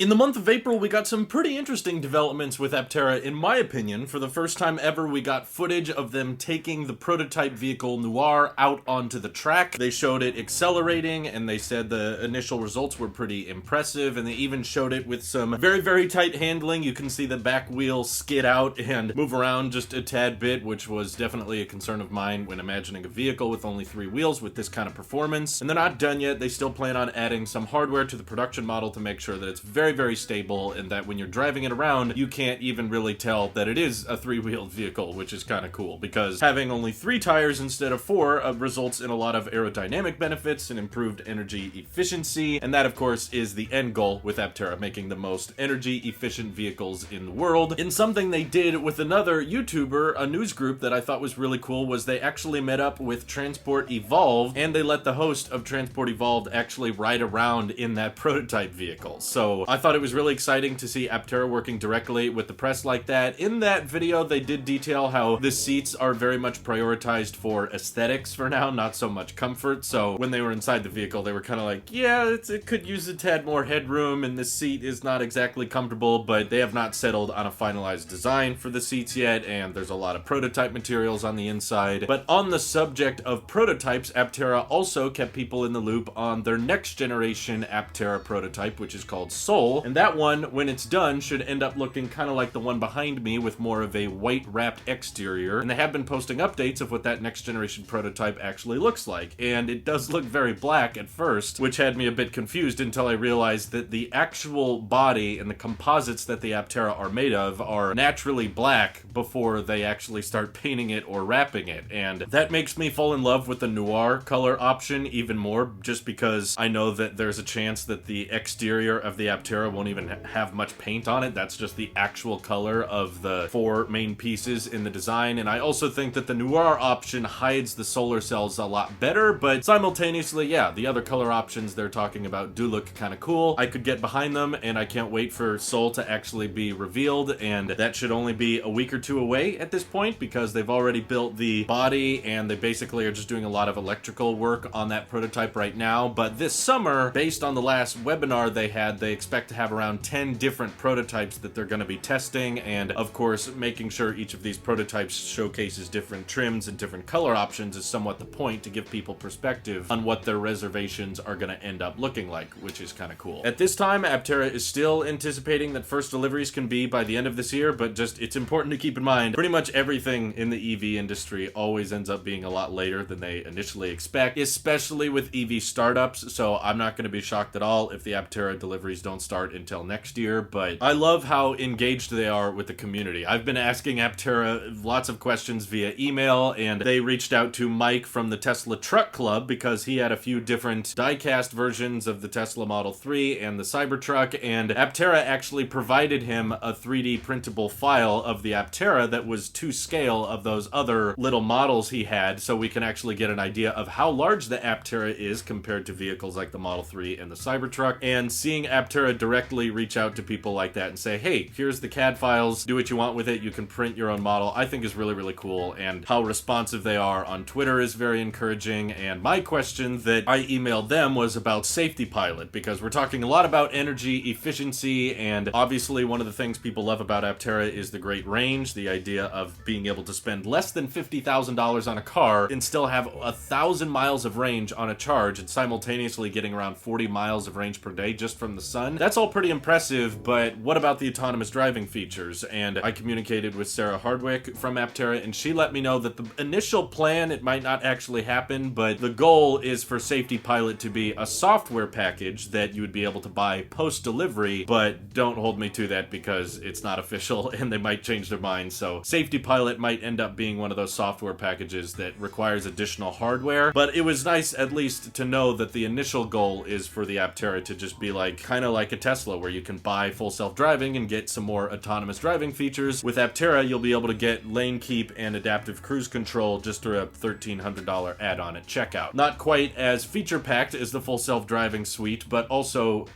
In the month of April, we got some pretty interesting developments with Aptera, in my opinion. For the first time ever, we got footage of them taking the prototype vehicle Noir out onto the track. They showed it accelerating, and they said the initial results were pretty impressive, and they even showed it with some very, very tight handling. You can see the back wheel skid out and move around just a tad bit, which was definitely a concern of mine when imagining a vehicle with only 3 wheels with this kind of performance. And they're not done yet. They still plan on adding some hardware to the production model to make sure that it's very, very stable, and that when you're driving it around, you can't even really tell that it is a 3-wheeled vehicle, which is kind of cool, because having only 3 tires instead of 4 results in a lot of aerodynamic benefits and improved energy efficiency, and that, of course, is the end goal with Aptera, making the most energy-efficient vehicles in the world. And something they did with another YouTuber, a news group that I thought was really cool, was they actually met up with Transport Evolved, and they let the host of Transport Evolved actually ride around in that prototype vehicle. So I thought it was really exciting to see Aptera working directly with the press like that. In that video, they did detail how the seats are very much prioritized for aesthetics for now, not so much comfort. So when they were inside the vehicle, they were kind of like, yeah, it could use a tad more headroom, and this seat is not exactly comfortable, but they have not settled on a finalized design for the seats yet, and there's a lot of prototype materials on the inside. But on the subject of prototypes, Aptera also kept people in the loop on their next generation Aptera prototype, which is called Soul, and that one, when it's done, should end up looking kind of like the one behind me, with more of a white wrapped exterior. And they have been posting updates of what that next generation prototype actually looks like, and it does look very black at first, which had me a bit confused until I realized that the actual body and the composites that the Aptera are made of are naturally black before they actually start painting it or wrapping it. And that makes me fall in love with the Noir color option even more, just because I know that there's a chance that the exterior of the Aptera won't even have much paint on it. That's just the actual color of the 4 main pieces in the design. And I also think that the Noir option hides the solar cells a lot better, but simultaneously, yeah, the other color options they're talking about do look kind of cool. I could get behind them, and I can't wait for Soul to actually be revealed, and that should only be a week or 2 away at this point, because they've already built the body, and they basically are just doing a lot of electrical work on that prototype right now. But this summer, based on the last webinar they had, they expect to have around 10 different prototypes that they're going to be testing, and of course making sure each of these prototypes showcases different trims and different color options is somewhat the point, to give people perspective on what their reservations are going to end up looking like, which is kind of cool. At this time, Aptera is still anticipating that first deliveries can be by the end of this year, but just it's important to keep in mind pretty much everything in the EV industry always ends up being a lot later than they initially expect, especially with EV startups. So I'm not going to be shocked at all if the Aptera deliveries don't start until next year, but I love how engaged they are with the community. I've been asking Aptera lots of questions via email, and they reached out to Mike from the Tesla Truck Club because he had a few different die-cast versions of the Tesla Model 3 and the Cybertruck, and Aptera actually provided him a 3D printable file of the Aptera that was to scale of those other little models he had, so we can actually get an idea of how large the Aptera is compared to vehicles like the Model 3 and the Cybertruck. And seeing Aptera directly reach out to people like that and say, hey, here's the CAD files, do what you want with it, you can print your own model, I think is really, really cool. And how responsive they are on Twitter is very encouraging. And my question that I emailed them was about Safety Pilot, because we're talking a lot about energy efficiency, and obviously one of the things people love about Aptera is the great range, the idea of being able to spend less than $50,000 on a car and still have 1,000 miles of range on a charge, and simultaneously getting around 40 miles of range per day just from the sun. That's all pretty impressive, but what about the autonomous driving features? And I communicated with Sarah Hardwick from Aptera, and she let me know that the initial plan, it might not actually happen, but the goal is for Safety Pilot to be a software package that you would be able to buy post-delivery, but don't hold me to that because it's not official and they might change their mind. So Safety Pilot might end up being one of those software packages that requires additional hardware, but it was nice at least to know that the initial goal is for the Aptera to just be like, kind of like a Tesla, where you can buy full self-driving and get some more autonomous driving features. With Aptera, you'll be able to get lane keep and adaptive cruise control just through a $1,300 add-on at checkout. Not quite as feature-packed as the full self-driving suite, but also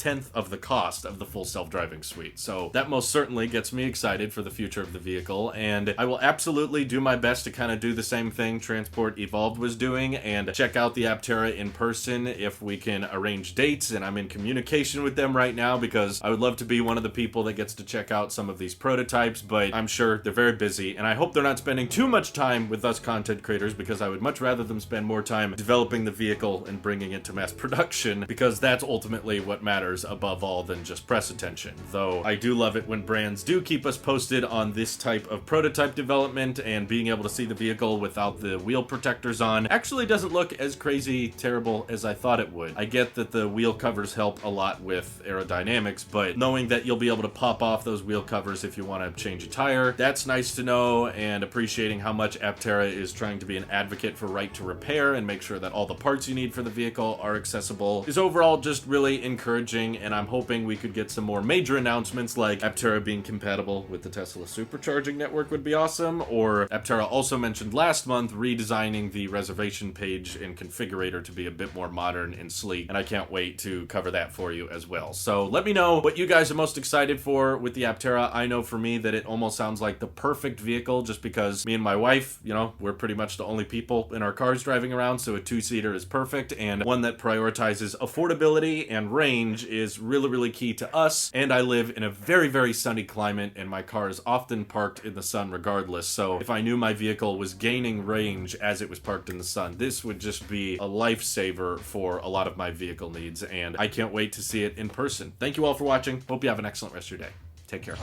1/10 of the cost of the full self-driving suite. So that most certainly gets me excited for the future of the vehicle, and I will absolutely do my best to kind of do the same thing Transport Evolved was doing and check out the Aptera in person if we can arrange dates, and I'm in communication with them right now because I would love to be one of the people that gets to check out some of these prototypes, but I'm sure they're very busy, and I hope they're not spending too much time with us content creators, because I would much rather them spend more time developing the vehicle and bringing it to mass production, because that's ultimately what matters above all than just press attention. Though I do love it when brands do keep us posted on this type of prototype development, and being able to see the vehicle without the wheel protectors on actually doesn't look as crazy terrible as I thought it would. I get that the wheel covers help a lot with aerodynamics, but knowing that you'll be able to pop off those wheel covers if you want to change a tire, that's nice to know, and appreciating how much Aptera is trying to be an advocate for right to repair and make sure that all the parts you need for the vehicle are accessible is overall just really encouraging, and I'm hoping we could get some more major announcements like Aptera being compatible with the Tesla supercharging network would be awesome, or Aptera also mentioned last month redesigning the reservation page and configurator to be a bit more modern and sleek, and I can't wait to cover that for you as well. So let me know what you guys are most excited for with the Aptera. I know for me that it almost sounds like the perfect vehicle, just because me and my wife, you know, we're pretty much the only people in our cars driving around, so a two-seater is perfect, and one that prioritizes affordability and range is really, really key to us. And I live in a very, very sunny climate, and my car is often parked in the sun regardless, so if I knew my vehicle was gaining range as it was parked in the sun, this would just be a lifesaver for a lot of my vehicle needs, and I can't wait to see it in person. Thank you all for watching. Hope you have an excellent rest of your day. Take care.